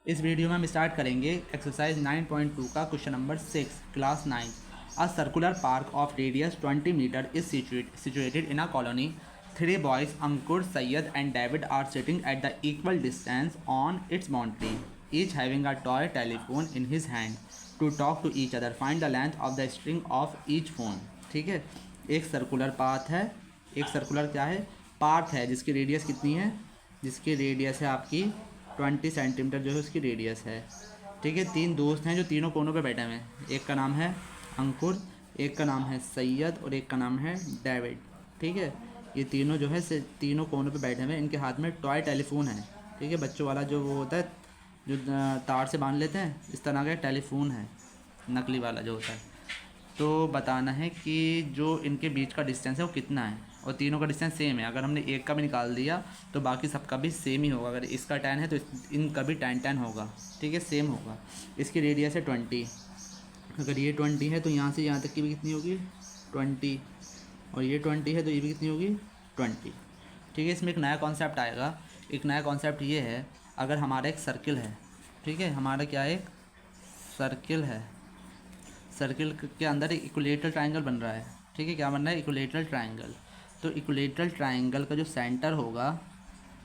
इस वीडियो में हम स्टार्ट करेंगे एक्सरसाइज 9.2 का question number 6 class 9। A circular park of radius 20 metre is situated in a colony. Three boys, Ankur, Syed and David are sitting at the equal distance on its boundary, each having a toy telephone in his hand to talk to each other. Find the length of the string of each phone. ठीक है, एक circular path है, एक circular क्या है, path है जिसकी radius कितनी है, जिसकी रेडियस है आपकी 20 सेंटीमीटर जो है उसकी रेडियस है। ठीक है, तीन दोस्त हैं जो तीनों कोनों पे बैठे हुए हैं। एक का नाम है अंकुर, एक का नाम है सैयद और एक का नाम है डेविड। ठीक है, ये तीनों जो है तीनों कोनों पे बैठे हुए हैं। इनके हाथ में टॉय टेलीफोन है। ठीक है, बच्चों वाला जो वो होता है जो तार से बांध लेते हैं, इस तरह का टेलीफोन है, नकली वाला जो होता है। तो बताना है कि जो इनके बीच का डिस्टेंस है वो कितना है, और तीनों का डिस्टेंस सेम है। अगर हमने एक का भी निकाल दिया तो बाकी सबका भी सेम ही होगा। अगर इसका 10 है तो इनका भी 10 होगा। ठीक है, सेम होगा। इसकी रेडियस है 20। अगर ये 20 है तो यहाँ से यहाँ तक की भी कितनी होगी 20, और ये 20 है तो ये भी कितनी होगी 20। ठीक है, इसमें एक नया कॉन्सेप्ट आएगा। एक नया कॉन्सेप्ट ये है, अगर हमारा एक सर्किल है, ठीक है, हमारा क्या एक सर्किल है, सर्किल के अंदर एक इक्विलेटरल ट्रायंगल बन रहा है। ठीक है, क्या बन रहा है, इक्विलेटरल ट्रायंगल। तो इक्विलेटरल ट्रायंगल का जो सेंटर होगा,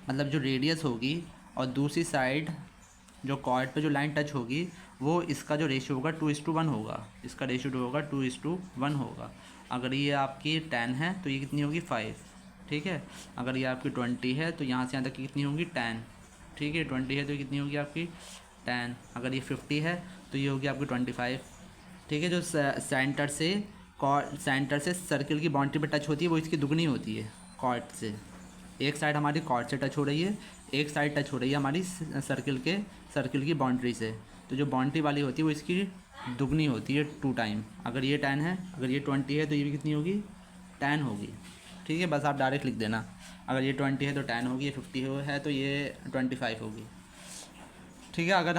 मतलब जो रेडियस होगी, और दूसरी साइड जो कॉर्ड पे जो लाइन टच होगी, वो इसका जो रेशियो होगा 2:1 होगा। इसका रेशियो जो होगा 2:1 होगा। अगर ये आपकी 10 है तो ये कितनी होगी 5। ठीक है, अगर ये आपकी 20 है तो यहाँ से यहाँ तक की कितनी होगी 10। ठीक है, 20 है तो ये कितनी होगी आपकी 10। अगर ये 50 है तो ये होगी आपकी 25। ठीक है, जो सेंटर से सर्किल की बाउंड्री पर टच होती है वो इसकी दुगनी होती है कॉर्ड से। एक साइड हमारी कॉर्ड से टच हो रही है, एक साइड टच हो रही है हमारी सर्किल की बाउंड्री से। तो जो बाउंड्री वाली होती है वो इसकी दुगनी होती है 2 टाइम। अगर ये 10 है, अगर ये 20 है तो ये भी कितनी होगी 10 होगी। ठीक है, बस आप डायरेक्ट लिख देना। अगर ये 20 है तो 10 होगी, ये 50 है तो ये 25 होगी। ठीक है, अगर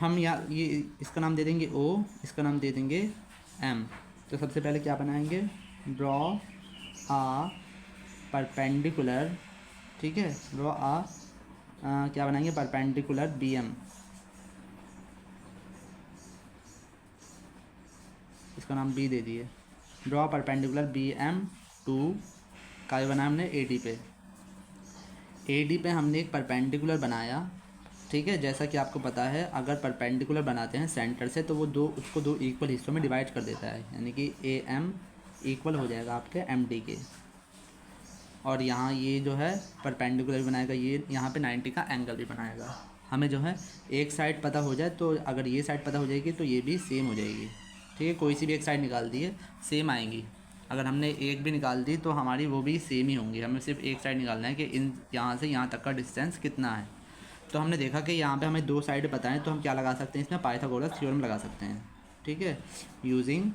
हम ये इसका नाम दे देंगे O, इसका नाम दे देंगे M। तो सबसे पहले क्या बनाएंगे, ड्रॉ आ परपेंडिकुलर। ठीक है, ड्रॉ क्या बनाएंगे, परपेंडिकुलर BM। इसका नाम B दे दिए। ड्रॉ परपेंडिकुलर BM टू का बनाया हमने AD पे। AD पे हमने एक परपेंडिकुलर बनाया। ठीक है, जैसा कि आपको पता है, अगर परपेंडिकुलर बनाते हैं सेंटर से तो वो उसको दो इक्वल हिस्सों में डिवाइड कर देता है, यानी कि AM इक्वल हो जाएगा आपके MD के। और यहाँ ये जो है परपेंडिकुलर भी बनाएगा, ये यहाँ पे 90 का एंगल भी बनाएगा। हमें जो है एक साइड पता हो जाए तो अगर ये साइड पता हो जाएगी तो ये भी सेम हो जाएगी। ठीक है, कोई सी भी एक साइड निकाल दिए सेम आएंगी। अगर हमने एक भी निकाल दी तो हमारी वो भी सेम ही होंगी। हमें सिर्फ एक साइड निकालना है कि इन यहाँ से यहाँ तक का डिस्टेंस कितना है। तो हमने देखा कि यहाँ पे हमें 2 साइड पता है, तो हम क्या लगा सकते हैं, इसमें पाइथागोरस थ्योरम लगा सकते हैं। ठीक है, using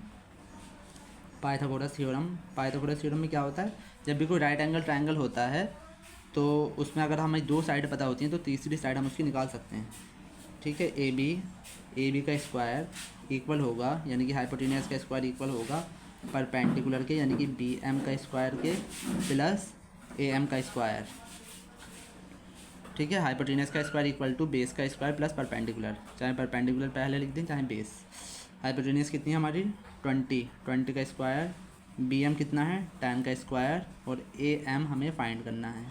Pythagoras theorem. Pythagoras theorem में क्या होता है, जब भी कोई राइट एंगल ट्रायंगल होता है तो उसमें अगर हमें 2 साइड पता होती हैं तो तीसरी साइड हम उसकी निकाल सकते हैं। ठीक है, ए बी का स्क्वायर इक्वल होगा, यानी कि हाइपोटेनियस का स्क्वायर इक्वल होगा परपेंडिकुलर के, यानी कि BM का स्क्वायर के प्लस AM का स्क्वायर। ठीक है, हाइपोटेनस का स्क्वायर इक्वल टू बेस का स्क्वायर प्लस परपेंडिकुलर। चाहे परपेंडिकुलर पहले लिख दें चाहे बेस। हाइपोटेनस कितनी है हमारी 20 का स्क्वायर, BM कितना है 10 का स्क्वायर, और AM हमें फाइंड करना है।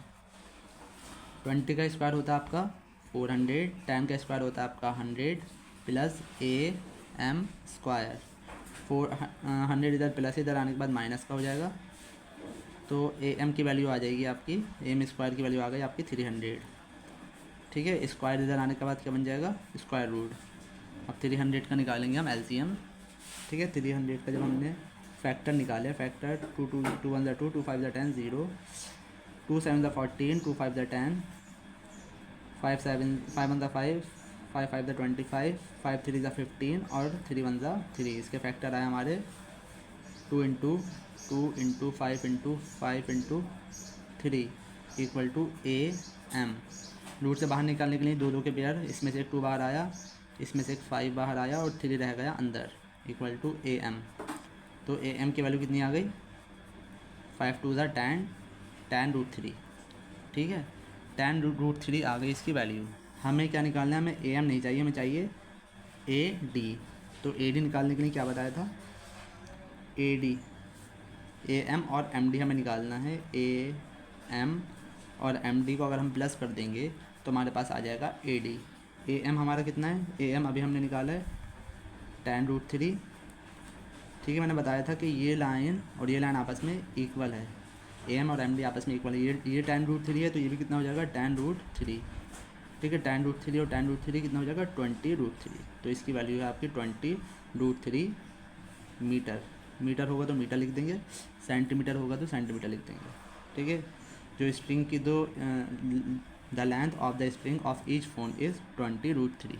20 का स्क्वायर होता है आपका 400, 10 का स्क्वायर होता है आपका 100 प्लस AM स्क्वायर। 100 इधर प्लस इधर आने के बाद माइनस का हो जाएगा, तो AM की वैल्यू आ जाएगी आपकी, AM स्क्वायर की वैल्यू आ गई आपकी 300। ठीक है, स्क्वायर इधर आने के बाद क्या बन जाएगा स्क्वायर रूट। अब 300 का निकालेंगे हम LCM। ठीक है, 300 का जब हमने फैक्टर निकाले, फैक्टर 2 2 2 1 2 2 5 10 0, 2 7 14, 2 5 10, 5 7 5 1 5, 5 5 25, 5 3 15 और 3 1 3। इसके फैक्टर आए हमारे 2 into 5 into 5 into 3 equal to AM। Root से बाहर निकालने के लिए 2 2 के पेयर, इसमें से एक 2 बाहर आया, इसमें से एक 5 बाहर आया और 3 रह गया अंदर, इक्वल टू AM। तो AM की वैल्यू कितनी आ गई 5 2 10 10√3। ठीक है, 10√3 आ गई इसकी वैल्यू। हमें क्या निकालना है, हमें ए एम नहीं चाहिए, हमें चाहिए ए डी। तो ए डी निकालने के लिए क्या बताया था, ए डी, ए एम और एम डी हमें निकालना है। ए एम और एम डी को अगर हम प्लस कर देंगे तो हमारे पास आ जाएगा ए डी। ए एम हमारा कितना है, ए एम अभी हमने निकाला है 10√3। ठीक है, मैंने बताया था कि ये लाइन और ये लाइन आपस में इक्वल है, ए एम और एम डी आपस में इक्वल है। ये 10√3 है तो ये भी कितना हो जाएगा 10√3। ठीक है, 10√3 और 10√3 कितना हो जाएगा 20√3। तो इसकी वैल्यू है आपकी 20√3 मीटर। मीटर होगा तो मीटर लिख देंगे, सेंटीमीटर होगा तो सेंटीमीटर लिख देंगे। ठीक है, जो स्प्रिंग की the length of the spring of each phone is 20√3।